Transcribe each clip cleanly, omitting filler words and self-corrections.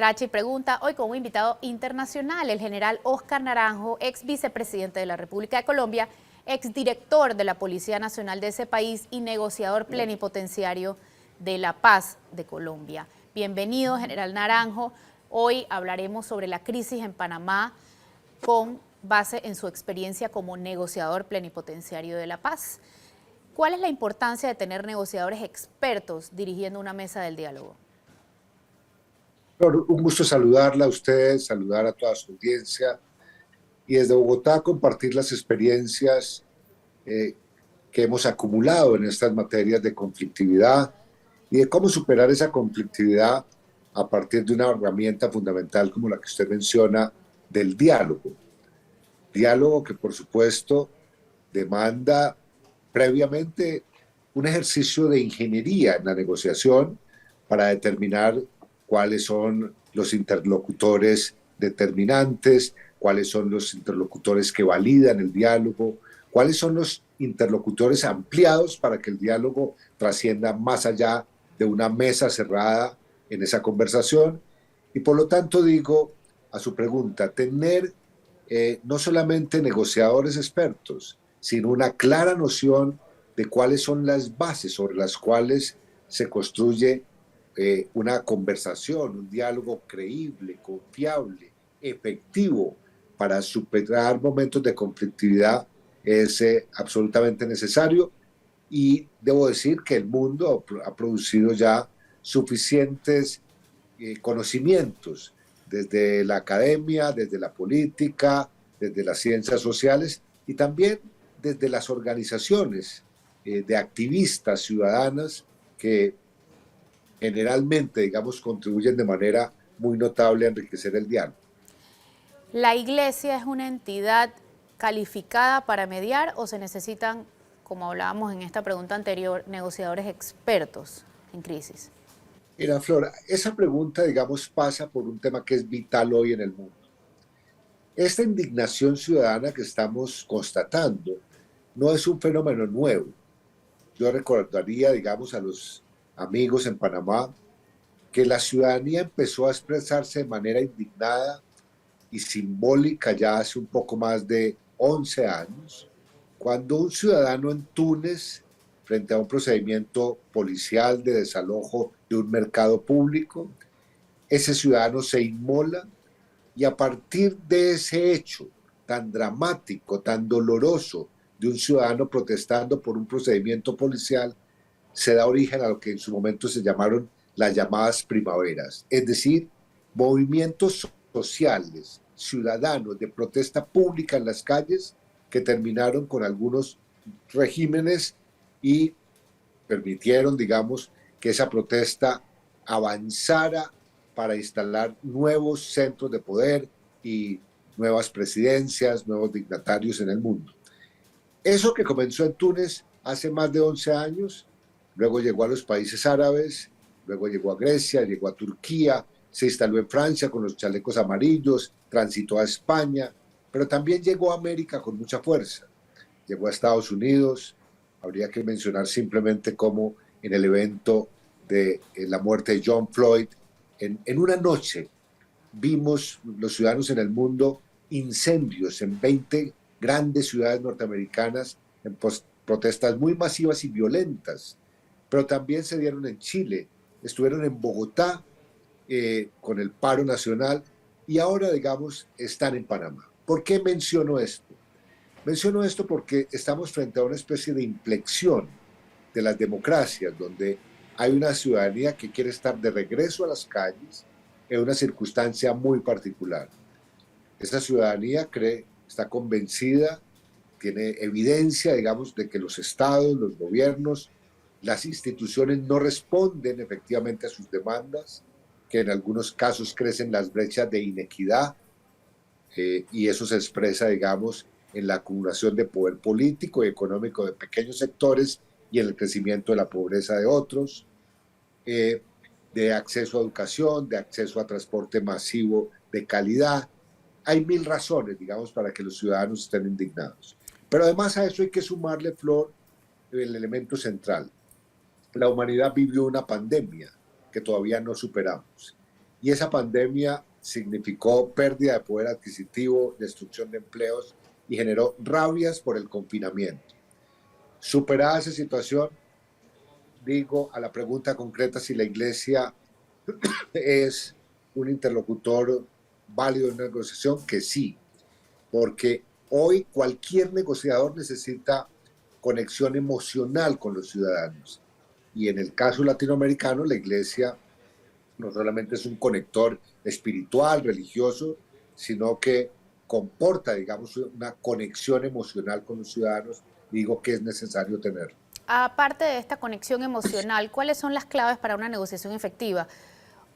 Racha y Pregunta, hoy con un invitado internacional, el general Óscar Naranjo, ex vicepresidente de la República de Colombia, ex director de la Policía Nacional de ese país y negociador plenipotenciario de la paz de Colombia. Bienvenido, general Naranjo. Hoy hablaremos sobre la crisis en Panamá con base en su experiencia como negociador plenipotenciario de la paz. ¿Cuál es la importancia de tener negociadores expertos dirigiendo una mesa del diálogo? Un gusto saludarla a ustedes, saludar a toda su audiencia y desde Bogotá compartir las experiencias que hemos acumulado en estas materias de conflictividad y de cómo superar esa conflictividad a partir de una herramienta fundamental como la que usted menciona del diálogo. Diálogo que por supuesto demanda previamente un ejercicio de ingeniería en la negociación para determinar cuáles son los interlocutores determinantes, cuáles son los interlocutores que validan el diálogo, cuáles son los interlocutores ampliados para que el diálogo trascienda más allá de una mesa cerrada en esa conversación. Y por lo tanto digo a su pregunta, tener no solamente negociadores expertos, sino una clara noción de cuáles son las bases sobre las cuales se construye una conversación, un diálogo creíble, confiable, efectivo para superar momentos de conflictividad es absolutamente necesario. Y debo decir que el mundo ha producido ya suficientes conocimientos desde la academia, desde la política, desde las ciencias sociales y también desde las organizaciones de activistas ciudadanas que generalmente, digamos, contribuyen de manera muy notable a enriquecer el diálogo. ¿La Iglesia es una entidad calificada para mediar o se necesitan, como hablábamos en esta pregunta anterior, negociadores expertos en crisis? Mira, Flora, esa pregunta, digamos, pasa por un tema que es vital hoy en el mundo. Esta indignación ciudadana que estamos constatando no es un fenómeno nuevo. Yo recordaría, digamos, a los amigos en Panamá que la ciudadanía empezó a expresarse de manera indignada y simbólica ya hace un poco más de 11 años, cuando un ciudadano en Túnez, frente a un procedimiento policial de desalojo de un mercado público, ese ciudadano se inmola y a partir de ese hecho tan dramático, tan doloroso de un ciudadano protestando por un procedimiento policial, se da origen a lo que en su momento se llamaron las llamadas primaveras, es decir, movimientos sociales, ciudadanos de protesta pública en las calles que terminaron con algunos regímenes y permitieron, digamos, que esa protesta avanzara para instalar nuevos centros de poder y nuevas presidencias, nuevos dignatarios en el mundo. Eso que comenzó en Túnez hace más de 11 años, luego llegó a los países árabes, luego llegó a Grecia, llegó a Turquía, se instaló en Francia con los chalecos amarillos, transitó a España, pero también llegó a América con mucha fuerza. Llegó a Estados Unidos, habría que mencionar simplemente cómo en el evento de la muerte de George Floyd, en una noche vimos los ciudadanos en el mundo incendios en 20 grandes ciudades norteamericanas en protestas muy masivas y violentas, pero también se dieron en Chile, estuvieron en Bogotá con el paro nacional y ahora, digamos, están en Panamá. ¿Por qué menciono esto? Menciono esto porque estamos frente a una especie de inflexión de las democracias, donde hay una ciudadanía que quiere estar de regreso a las calles en una circunstancia muy particular. Esa ciudadanía está convencida, tiene evidencia, digamos, de que los estados, los gobiernos, las instituciones no responden efectivamente a sus demandas, que en algunos casos crecen las brechas de inequidad y eso se expresa, digamos, en la acumulación de poder político y económico de pequeños sectores y en el crecimiento de la pobreza de otros, de acceso a educación, de acceso a transporte masivo de calidad. Hay mil razones, digamos, para que los ciudadanos estén indignados. Pero además a eso hay que sumarle, Flor, el elemento central. La humanidad vivió una pandemia que todavía no superamos. y esa pandemia significó pérdida de poder adquisitivo, destrucción de empleos y generó rabias por el confinamiento. Superada esa situación, digo a la pregunta concreta si la Iglesia es un interlocutor válido en una negociación, que sí, porque hoy cualquier negociador necesita conexión emocional con los ciudadanos. Y en el caso latinoamericano, la Iglesia no solamente es un conector espiritual, religioso, sino que comporta, digamos, una conexión emocional con los ciudadanos. Digo que es necesario tener. Aparte de esta conexión emocional, ¿cuáles son las claves para una negociación efectiva?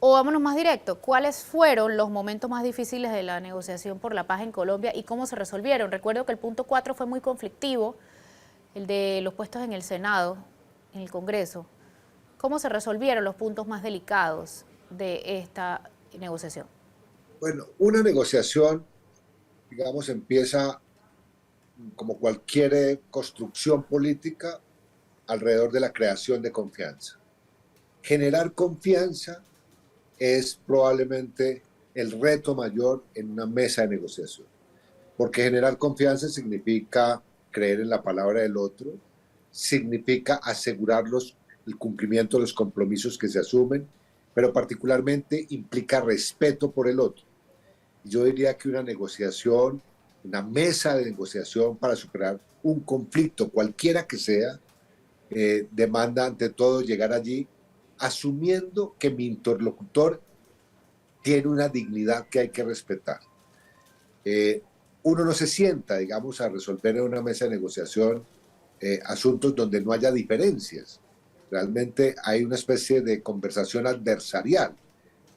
O vámonos más directo, ¿cuáles fueron los momentos más difíciles de la negociación por la paz en Colombia y cómo se resolvieron? Recuerdo que el punto 4 fue muy conflictivo, el de los puestos en el Senado, en el Congreso. ¿Cómo se resolvieron los puntos más delicados de esta negociación? Bueno, una negociación, digamos, empieza como cualquier construcción política alrededor de la creación de confianza. Generar confianza es probablemente el reto mayor en una mesa de negociación, porque generar confianza significa creer en la palabra del otro, significa asegurarlos el cumplimiento de los compromisos que se asumen, pero particularmente implica respeto por el otro. Yo diría que una negociación, una mesa de negociación para superar un conflicto, cualquiera que sea, demanda ante todo llegar allí asumiendo que mi interlocutor tiene una dignidad que hay que respetar. Uno no se sienta, digamos, a resolver en una mesa de negociación asuntos donde no haya diferencias. Realmente hay una especie de conversación adversarial,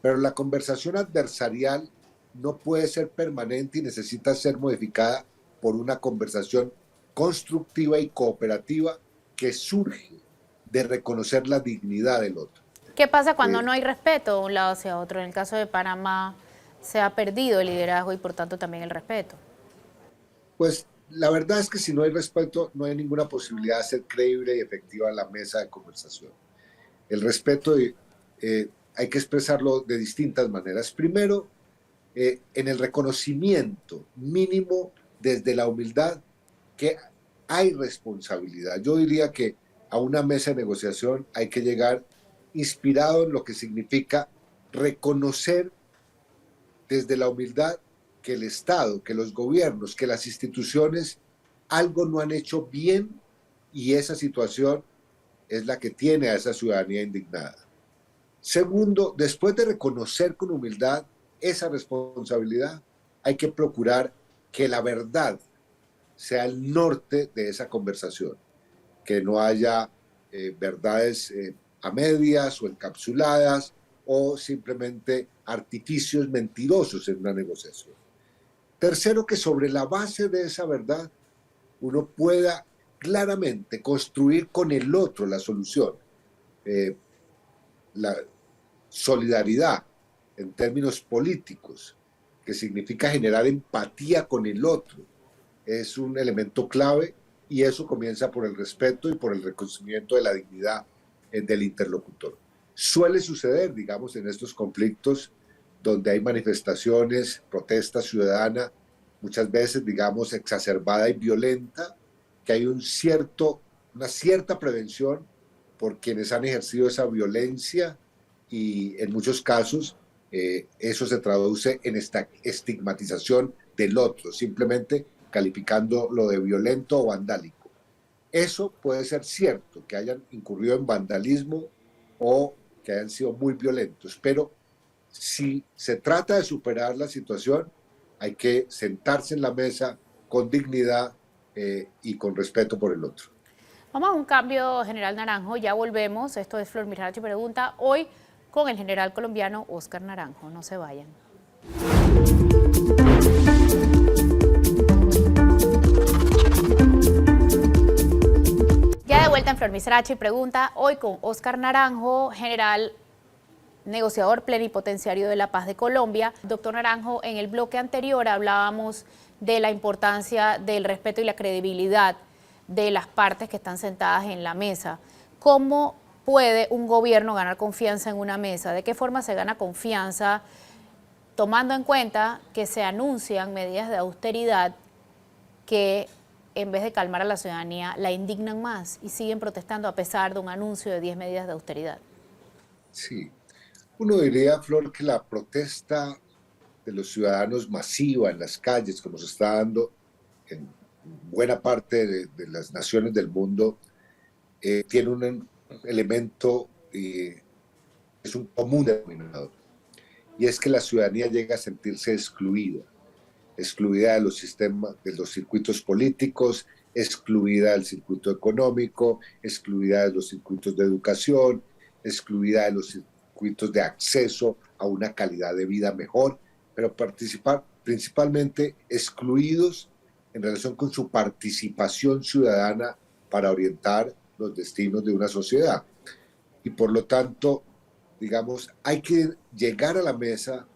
pero la conversación adversarial no puede ser permanente y necesita ser modificada por una conversación constructiva y cooperativa que surge de reconocer la dignidad del otro. ¿Qué pasa cuando no hay respeto de un lado hacia otro? En el caso de Panamá se ha perdido el liderazgo y por tanto también el respeto. Pues la verdad es que si no hay respeto, no hay ninguna posibilidad de ser creíble y efectiva en la mesa de conversación. El respeto hay que expresarlo de distintas maneras. Primero, en el reconocimiento mínimo desde la humildad que hay responsabilidad. Yo diría que a una mesa de negociación hay que llegar inspirado en lo que significa reconocer desde la humildad que el Estado, que los gobiernos, que las instituciones algo no han hecho bien y esa situación es la que tiene a esa ciudadanía indignada. Segundo, después de reconocer con humildad esa responsabilidad, hay que procurar que la verdad sea el norte de esa conversación, que no haya verdades a medias o encapsuladas o simplemente artificios mentirosos en una negociación. Tercero, que sobre la base de esa verdad uno pueda claramente construir con el otro la solución. La solidaridad en términos políticos, que significa generar empatía con el otro, es un elemento clave y eso comienza por el respeto y por el reconocimiento de la dignidad del interlocutor. Suele suceder, digamos, en estos conflictos donde hay manifestaciones, protesta ciudadana, muchas veces, digamos, exacerbada y violenta, que hay una cierta prevención por quienes han ejercido esa violencia y en muchos casos eso se traduce en esta estigmatización del otro, simplemente calificando lo de violento o vandálico. Eso puede ser cierto, que hayan incurrido en vandalismo o que hayan sido muy violentos, pero si se trata de superar la situación, hay que sentarse en la mesa con dignidad y con respeto por el otro. Vamos a un cambio, general Naranjo, ya volvemos. Esto es Flor Mirachi Pregunta, hoy con el general colombiano Óscar Naranjo. No se vayan. Ya de vuelta en Flor Mirachi Pregunta, hoy con Óscar Naranjo, general negociador plenipotenciario de la paz de Colombia. Doctor Naranjo, en el bloque anterior hablábamos de la importancia del respeto y la credibilidad de las partes que están sentadas en la mesa. ¿Cómo puede un gobierno ganar confianza en una mesa? ¿De qué forma se gana confianza tomando en cuenta que se anuncian medidas de austeridad que en vez de calmar a la ciudadanía la indignan más y siguen protestando a pesar de un anuncio de 10 medidas de austeridad? Sí, uno diría, Flor, que la protesta de los ciudadanos masiva en las calles, como se está dando en buena parte de las naciones del mundo, tiene un elemento, es un común denominador, y es que la ciudadanía llega a sentirse excluida de los sistemas, de los circuitos políticos, excluida del circuito económico, excluida de los circuitos de educación, excluida de los circuitos de acceso a una calidad de vida mejor, pero principalmente excluidos en relación con su participación ciudadana para orientar los destinos de una sociedad. Y por lo tanto, digamos, hay que llegar a la mesa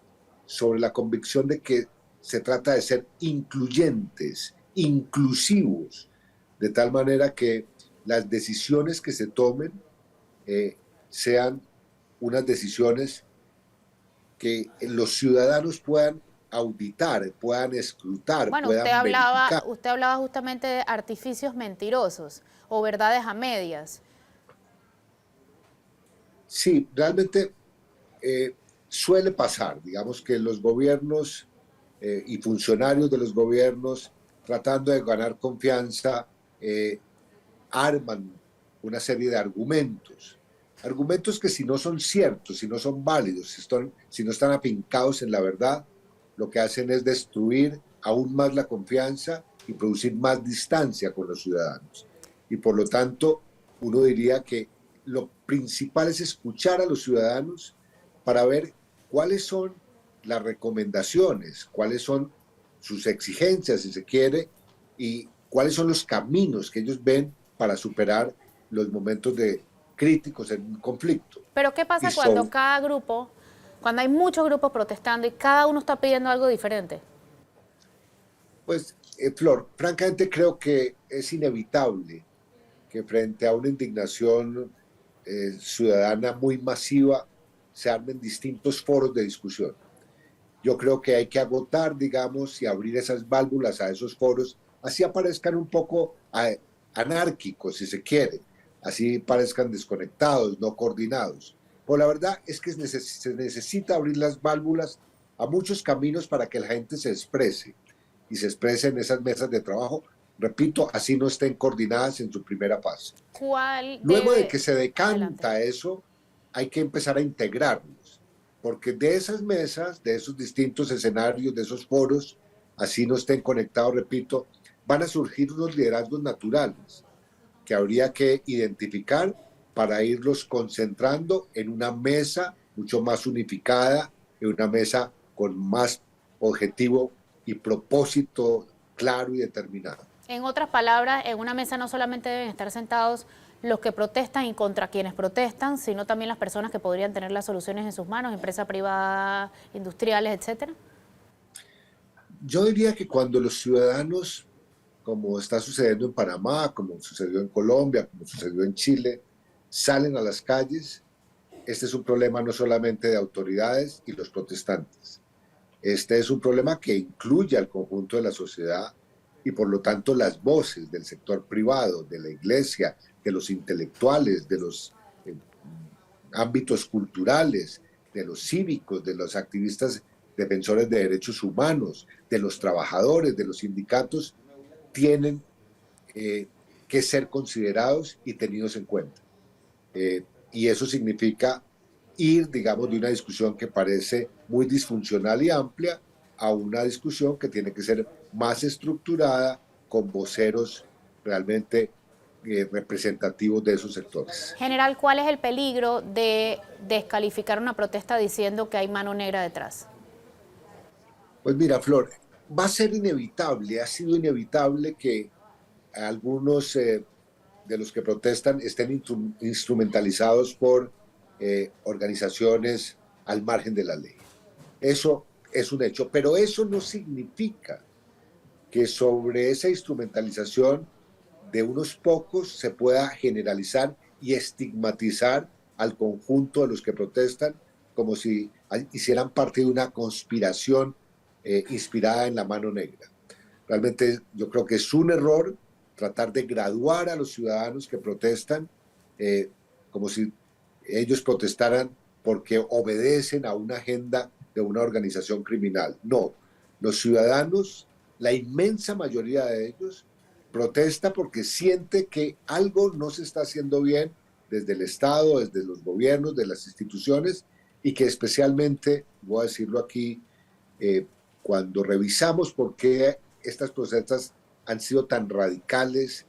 sobre la convicción de que se trata de ser incluyentes, inclusivos, de tal manera que las decisiones que se tomen sean unas decisiones que los ciudadanos puedan auditar, puedan escrutar, Bueno, puedan verificar. usted hablaba justamente de artificios mentirosos o verdades a medias. Sí, realmente eh, suele pasar, digamos que los gobiernos y funcionarios de los gobiernos, tratando de ganar confianza, eh, arman una serie de argumentos. Argumentos que si no son ciertos, si no son válidos, si no están afincados en la verdad, lo que hacen es destruir aún más la confianza y producir más distancia con los ciudadanos. Y por lo tanto, uno diría que lo principal es escuchar a los ciudadanos para ver cuáles son las recomendaciones, cuáles son sus exigencias, si se quiere, y cuáles son los caminos que ellos ven para superar los momentos de críticos en un conflicto. Pero ¿qué Y pasa cuando cada grupo, cuando hay muchos grupos protestando y cada uno está pidiendo algo diferente? pues, Flor, francamente creo que es inevitable que frente a una indignación ciudadana muy masiva se armen distintos foros de discusión. Yo creo que hay que agotar, digamos, y abrir esas válvulas a esos foros, así aparezcan un poco anárquicos, si se quiere, así parezcan desconectados, no coordinados. Pero la verdad es que se necesita abrir las válvulas a muchos caminos para que la gente se exprese y se exprese en esas mesas de trabajo, repito, así no estén coordinadas en su primera fase. ¿Cuál Luego de que debe? se Adelante. decanta eso, hay que empezar a integrarlos, porque de esas mesas, de esos distintos escenarios, de esos foros, así no estén conectados, repito, van a surgir unos liderazgos naturales que habría que identificar para irlos concentrando en una mesa mucho más unificada, en una mesa con más objetivo y propósito claro y determinado. En otras palabras, en una mesa no solamente deben estar sentados los que protestan y contra quienes protestan, sino también las personas que podrían tener las soluciones en sus manos, empresas privadas, industriales, etcétera. Yo diría que cuando los ciudadanos, como está sucediendo en Panamá, como sucedió en Colombia, como sucedió en Chile, salen a las calles, este es un problema no solamente de autoridades y los protestantes. Este es un problema que incluye al conjunto de la sociedad y por lo tanto las voces del sector privado, de la iglesia, de los intelectuales, de los ámbitos culturales, de los cívicos, de los activistas defensores de derechos humanos, de los trabajadores, de los sindicatos, tienen eh, que ser considerados y tenidos en cuenta. Y eso significa ir, digamos, de una discusión que parece muy disfuncional y amplia a una discusión que tiene que ser más estructurada, con voceros realmente representativos de esos sectores. General, ¿cuál es el peligro de descalificar una protesta diciendo que hay mano negra detrás? Pues mira, Flor, va a ser inevitable, ha sido inevitable que algunos de los que protestan estén instrumentalizados por organizaciones al margen de la ley. Eso es un hecho, pero eso no significa que sobre esa instrumentalización de unos pocos se pueda generalizar y estigmatizar al conjunto de los que protestan como si hicieran parte de una conspiración inspirada en la mano negra. Realmente yo creo que es un error tratar de graduar a los ciudadanos que protestan eh, como si ellos protestaran porque obedecen a una agenda de una organización criminal. No, los ciudadanos, la inmensa mayoría de ellos, protesta porque siente que algo no se está haciendo bien desde el Estado, desde los gobiernos, de las instituciones, y que especialmente, voy a decirlo aquí, eh, cuando revisamos por qué estas protestas han sido tan radicales,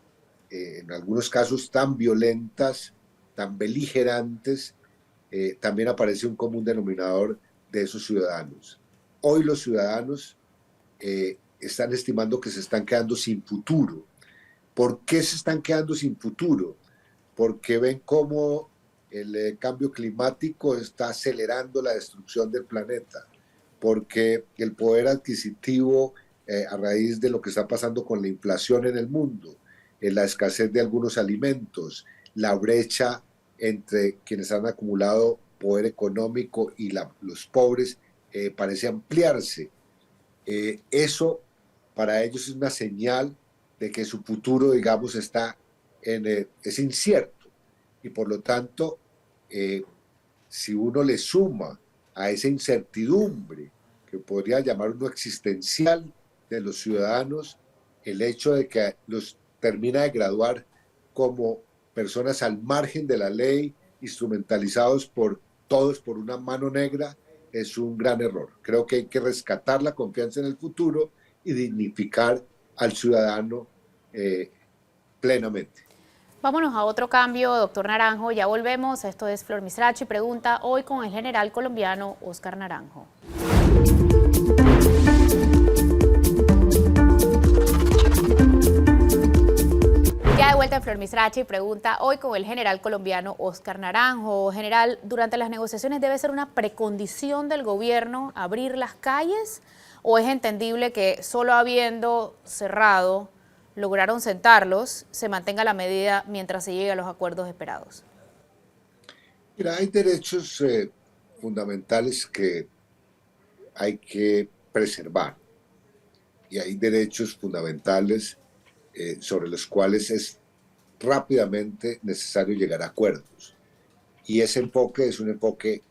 en algunos casos tan violentas, tan beligerantes, también aparece un común denominador de esos ciudadanos. Hoy los ciudadanos están estimando que se están quedando sin futuro. ¿Por qué se están quedando sin futuro? Porque ven cómo el cambio climático está acelerando la destrucción del planeta, porque el poder adquisitivo a raíz de lo que está pasando con la inflación en el mundo, la escasez de algunos alimentos, la brecha entre quienes han acumulado poder económico y los pobres parece ampliarse. Eso para ellos es una señal de que su futuro, digamos, es incierto. Y por lo tanto, si uno le suma a esa incertidumbre, que podría llamar uno existencial de los ciudadanos, el hecho de que los termina de graduar como personas al margen de la ley, instrumentalizados por todos por una mano negra, es un gran error. Creo que hay que rescatar la confianza en el futuro y dignificar al ciudadano plenamente. Vámonos a otro cambio, doctor Naranjo, ya volvemos. Esto es Flor Misrachi Pregunta, hoy con el general colombiano Óscar Naranjo. Ya de vuelta en Flor Misrachi Pregunta, hoy con el general colombiano Óscar Naranjo. General, durante las negociaciones debe ser una precondición del gobierno abrir las calles, ¿o es entendible que solo habiendo cerrado lograron sentarlos, se mantenga la medida mientras se llegue a los acuerdos esperados? Mira, hay derechos fundamentales que hay que preservar y hay derechos fundamentales sobre los cuales es rápidamente necesario llegar a acuerdos. Y ese enfoque es un enfoque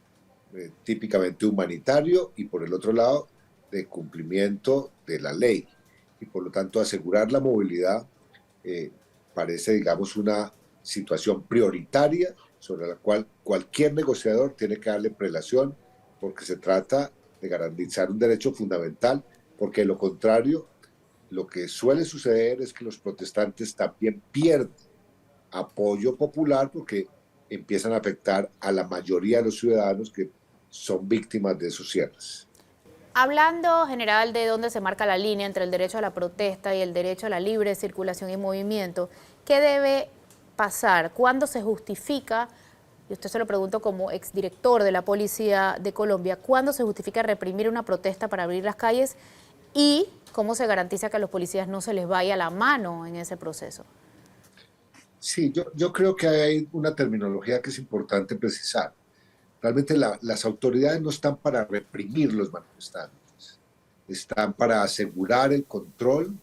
típicamente humanitario y por el otro lado de cumplimiento de la ley. Y por lo tanto asegurar la movilidad parece, digamos, una situación prioritaria sobre la cual cualquier negociador tiene que darle prelación porque se trata de garantizar un derecho fundamental, porque de lo contrario, lo que suele suceder es que los protestantes también pierden apoyo popular porque empiezan a afectar a la mayoría de los ciudadanos que son víctimas de esos cierres. Hablando, general, de dónde se marca la línea entre el derecho a la protesta y el derecho a la libre circulación y movimiento, ¿qué debe pasar? ¿Cuándo se justifica, y usted se lo pregunto como exdirector de la Policía de Colombia, cuándo se justifica reprimir una protesta para abrir las calles y cómo se garantiza que a los policías no se les vaya la mano en ese proceso? Sí, yo creo que hay una terminología que es importante precisar. Realmente las autoridades no están para reprimir los manifestantes, están para asegurar el control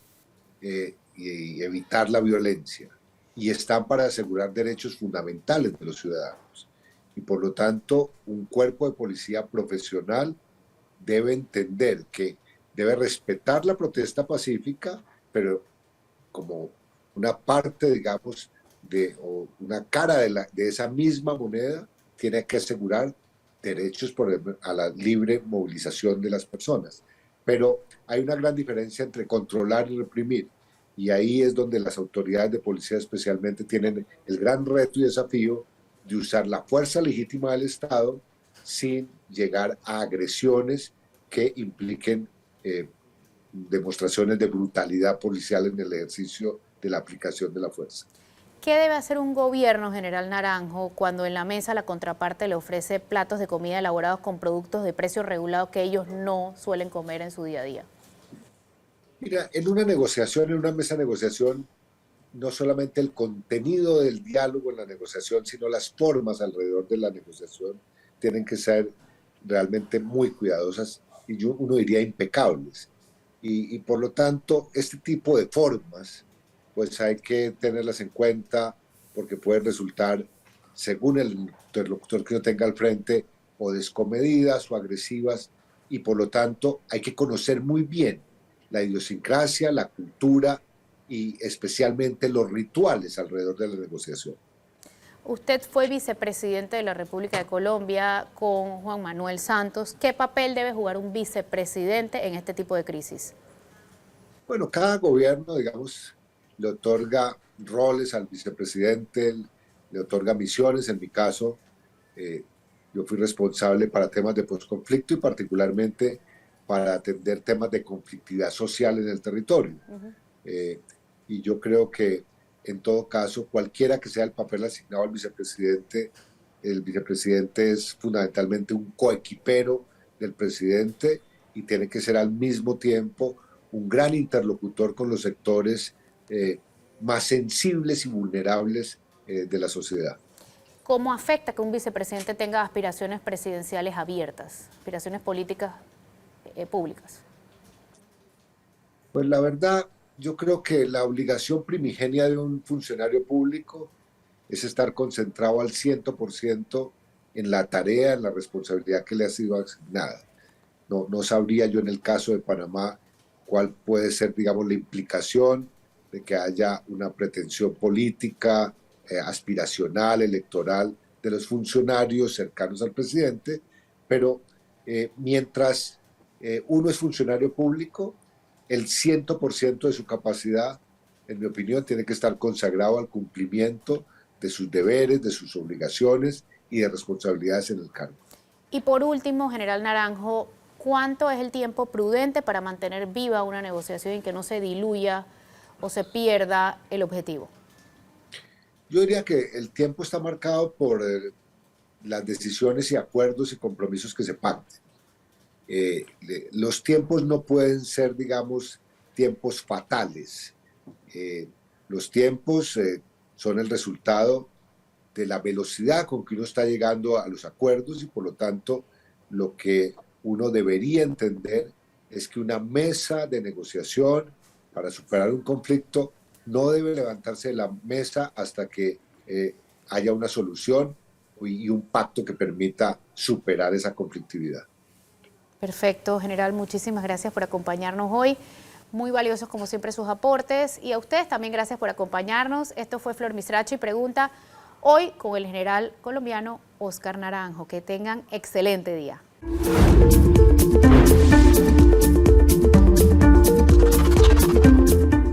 y evitar la violencia, y están para asegurar derechos fundamentales de los ciudadanos. Y por lo tanto, un cuerpo de policía profesional debe entender que debe respetar la protesta pacífica, pero como una parte, digamos, o una cara de esa misma moneda, tiene que asegurar derechos a la libre movilización de las personas. Pero hay una gran diferencia entre controlar y reprimir. Y ahí es donde las autoridades de policía especialmente tienen el gran reto y desafío de usar la fuerza legítima del Estado sin llegar a agresiones que impliquen demostraciones de brutalidad policial en el ejercicio de la aplicación de la fuerza. ¿Qué debe hacer un gobierno, general Naranjo, cuando en la mesa la contraparte le ofrece platos de comida elaborados con productos de precio regulado que ellos no suelen comer en su día a día? Mira, en una negociación, en una mesa de negociación, no solamente el contenido del diálogo en la negociación, sino las formas alrededor de la negociación tienen que ser realmente muy cuidadosas y uno diría impecables. Y por lo tanto, este tipo de formas, pues hay que tenerlas en cuenta porque pueden resultar, según el interlocutor que uno tenga al frente, o descomedidas o agresivas, y por lo tanto hay que conocer muy bien la idiosincrasia, la cultura y especialmente los rituales alrededor de la negociación. Usted fue vicepresidente de la República de Colombia con Juan Manuel Santos. ¿Qué papel debe jugar un vicepresidente en este tipo de crisis? Bueno, cada gobierno, digamos, le otorga roles al vicepresidente, le otorga misiones. En mi caso, eh, yo fui responsable para temas de posconflicto y particularmente para atender temas de conflictividad social en el territorio. Eh, y yo creo que en todo caso, cualquiera que sea el papel asignado al vicepresidente, el vicepresidente es fundamentalmente un coequipero del presidente y tiene que ser al mismo tiempo un gran interlocutor con los sectores más sensibles y vulnerables de la sociedad. ¿Cómo afecta que un vicepresidente tenga aspiraciones presidenciales abiertas, aspiraciones políticas públicas? Pues la verdad, yo creo que la obligación primigenia de un funcionario público es estar concentrado al 100% en la tarea, en la responsabilidad que le ha sido asignada. No sabría yo en el caso de Panamá cuál puede ser, digamos, la implicación de que haya una pretensión política, aspiracional, electoral de los funcionarios cercanos al presidente, pero mientras uno es funcionario público, el 100% de su capacidad, en mi opinión, tiene que estar consagrado al cumplimiento de sus deberes, de sus obligaciones y de responsabilidades en el cargo. Y por último, general Naranjo, ¿cuánto es el tiempo prudente para mantener viva una negociación y que no se diluya o se pierda el objetivo? Yo diría que el tiempo está marcado por las decisiones y acuerdos y compromisos que se pacten. Los tiempos no pueden ser, digamos, tiempos fatales. Los tiempos son el resultado de la velocidad con que uno está llegando a los acuerdos y por lo tanto lo que uno debería entender es que una mesa de negociación para superar un conflicto no debe levantarse de la mesa hasta que haya una solución y un pacto que permita superar esa conflictividad. Perfecto, general, muchísimas gracias por acompañarnos hoy. Muy valiosos como siempre sus aportes y a ustedes también gracias por acompañarnos. Esto fue Flor Misrachi Pregunta, hoy con el general colombiano Óscar Naranjo. Que tengan excelente día.